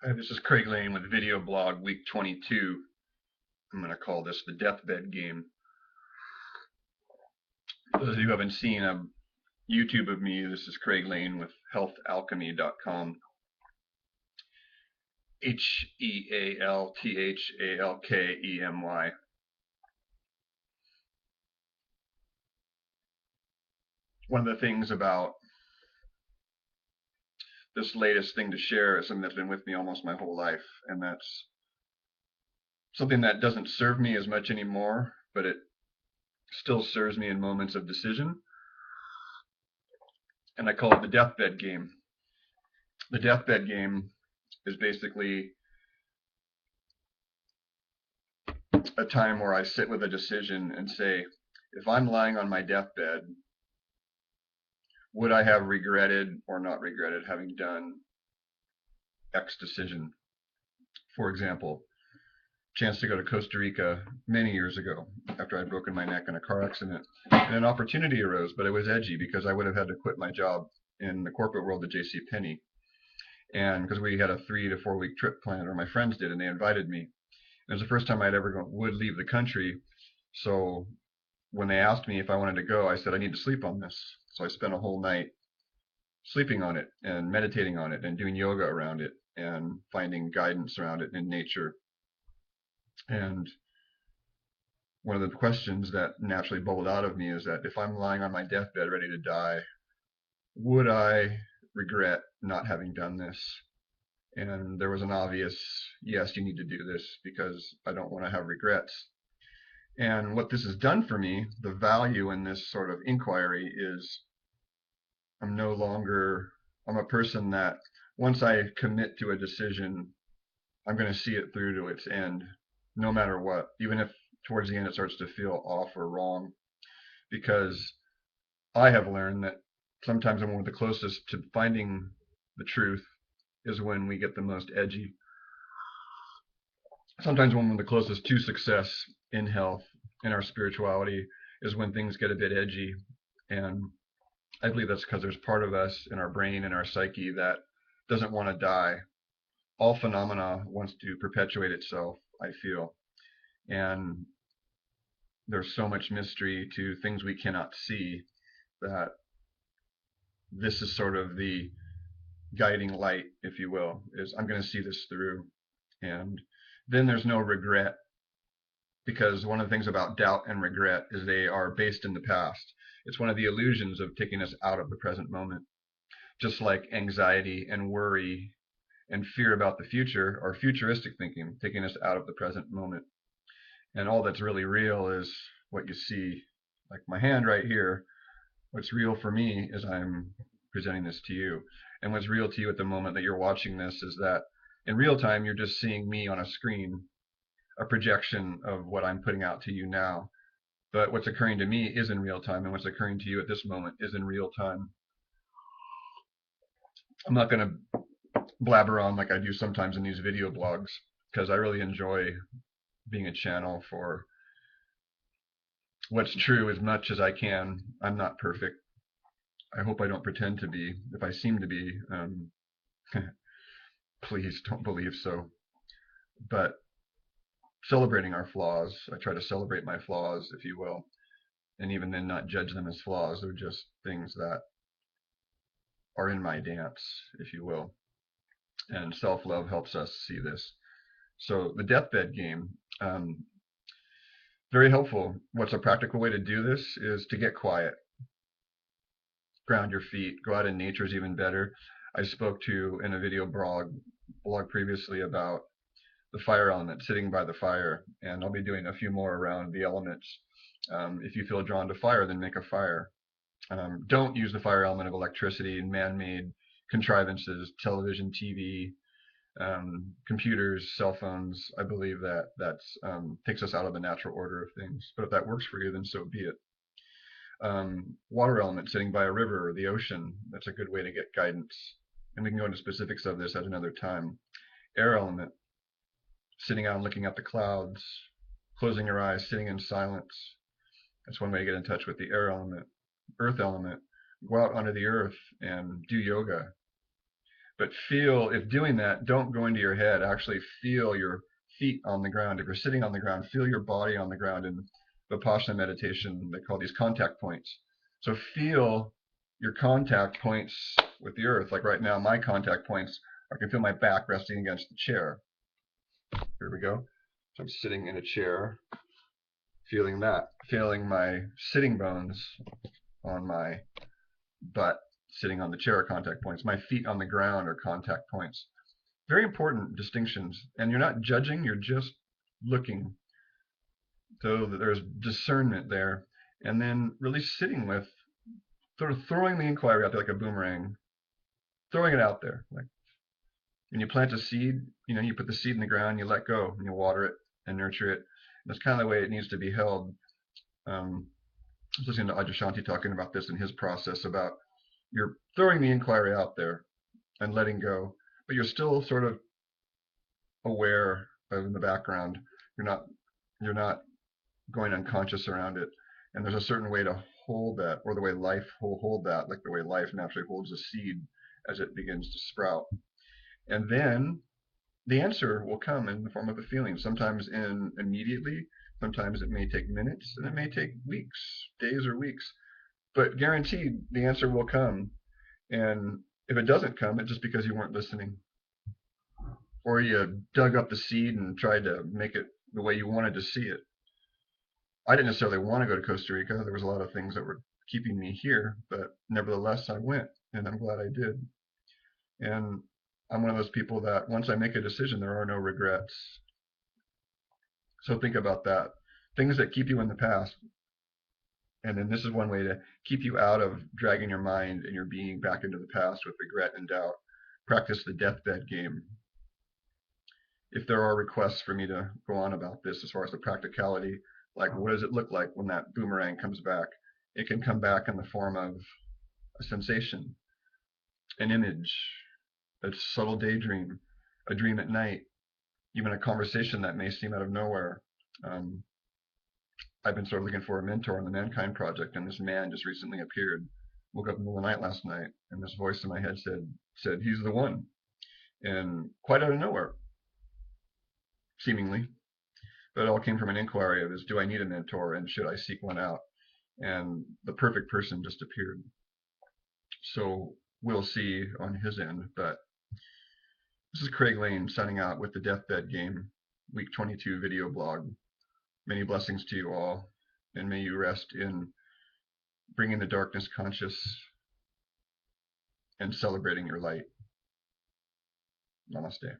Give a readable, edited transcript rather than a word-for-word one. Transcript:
Hi, this is Craig Lane with Video Blog Week 22. I'm going to call this the Deathbed Game. For those of you who haven't seen a YouTube of me, this is Craig Lane with healthalchemy.com. Healthalkemy. One of the things about this latest thing to share is something that's been with me almost my whole life, and that's something that doesn't serve me as much anymore, but it still serves me in moments of decision, and I call it the Deathbed Game. The Deathbed Game is basically a time where I sit with a decision and say, if I'm lying on my deathbed, would I have regretted or not regretted having done X decision? For example, chance to go to Costa Rica many years ago after I'd broken my neck in a car accident, and an opportunity arose, but it was edgy because I would have had to quit my job in the corporate world at JCPenney, and because we had a 3 to 4 week trip planned, or my friends did, and they invited me. It was the first time I'd ever would leave the country, so when they asked me if I wanted to go, I said I need to sleep on this. So I spent a whole night sleeping on it and meditating on it and doing yoga around it and finding guidance around it in nature. And one of the questions that naturally bubbled out of me is that if I'm lying on my deathbed ready to die, would I regret not having done this? And there was an obvious, yes, you need to do this because I don't want to have regrets. And what this has done for me, the value in this sort of inquiry is I'm a person that once I commit to a decision, I'm going to see it through to its end, no matter what, even if towards the end it starts to feel off or wrong, because I have learned that sometimes when we're the closest to finding the truth is when we get the most edgy. Sometimes when we're the closest to success in health, in our spirituality, is when things get a bit edgy. And I believe that's because there's part of us in our brain and our psyche that doesn't want to die. All phenomena wants to perpetuate itself, I feel. And there's so much mystery to things we cannot see that this is sort of the guiding light, if you will, is I'm going to see this through. And then there's no regret, because one of the things about doubt and regret is they are based in the past. It's one of the illusions of taking us out of the present moment. Just like anxiety and worry and fear about the future are futuristic thinking, taking us out of the present moment. And all that's really real is what you see, like my hand right here. What's real for me is I'm presenting this to you. And what's real to you at the moment that you're watching this is that in real time, you're just seeing me on a screen, a projection of what I'm putting out to you now. But what's occurring to me is in real time, and what's occurring to you at this moment is in real time. I'm not going to blabber on like I do sometimes in these video blogs, because I really enjoy being a channel for what's true as much as I can. I'm not perfect. I hope I don't pretend to be. If I seem to be, please don't believe so. But celebrating our flaws, I try to celebrate my flaws, if you will, and even then not judge them as flaws. They're just things that are in my dance, if you will. And self-love helps us see this. So the deathbed game, very helpful. What's a practical way to do this is to get quiet. Ground your feet. Go out in nature is even better. I spoke to in a video blog previously about the fire element, sitting by the fire, and I'll be doing a few more around the elements. If you feel drawn to fire, then make a fire. Don't use the fire element of electricity and man-made contrivances, television, TV, computers, cell phones. I believe that takes us out of the natural order of things. But if that works for you, then so be it. Water element, sitting by a river or the ocean, that's a good way to get guidance. And we can go into specifics of this at another time. Air element, sitting out and looking at the clouds, closing your eyes, sitting in silence. That's one way to get in touch with the air element. Earth element, go out onto the earth and do yoga. But feel, if doing that, don't go into your head. Actually feel your feet on the ground. If you're sitting on the ground, feel your body on the ground. In Vipassana meditation, they call these contact points. So feel your contact points with the earth. Like right now, my contact points, I can feel my back resting against the chair. Here we go. So I'm sitting in a chair, feeling that, feeling my sitting bones on my butt, sitting on the chair are contact points. My feet on the ground are contact points. Very important distinctions. And you're not judging, you're just looking. So that there's discernment there. And then really sitting with, sort of throwing the inquiry out there like a boomerang, throwing it out there. Like when you plant a seed, you put the seed in the ground, you let go, and you water it and nurture it. And that's kind of the way it needs to be held. I was listening to Adyashanti talking about this in his process about you're throwing the inquiry out there and letting go, but you're still sort of aware of in the background. You're not going unconscious around it. And there's a certain way to hold that, or the way life will hold that, like the way life naturally holds a seed as it begins to sprout. And then the answer will come in the form of a feeling, sometimes immediately, sometimes it may take minutes, and it may take weeks, days or weeks, but guaranteed the answer will come. And if it doesn't come, it's just because you weren't listening, or you dug up the seed and tried to make it the way you wanted to see it. I didn't necessarily want to go to Costa Rica. There was a lot of things that were keeping me here, but nevertheless I went, and I'm glad I did. And I'm one of those people that once I make a decision, there are no regrets. So think about that. Things that keep you in the past. And then this is one way to keep you out of dragging your mind and your being back into the past with regret and doubt. Practice the deathbed game. If there are requests for me to go on about this as far as the practicality, like what does it look like when that boomerang comes back? It can come back in the form of a sensation, an image, a subtle daydream, a dream at night, even a conversation that may seem out of nowhere. I've been sort of looking for a mentor on the Mankind Project, and this man just recently appeared. Woke up in the middle of the night last night, and this voice in my head said he's the one, and quite out of nowhere, seemingly. But it all came from an inquiry of do I need a mentor, and should I seek one out? And the perfect person just appeared. So we'll see on his end. But this is Craig Lane signing out with the Deathbed Game, week 22 video blog. Many blessings to you all, and may you rest in bringing the darkness conscious and celebrating your light. Namaste.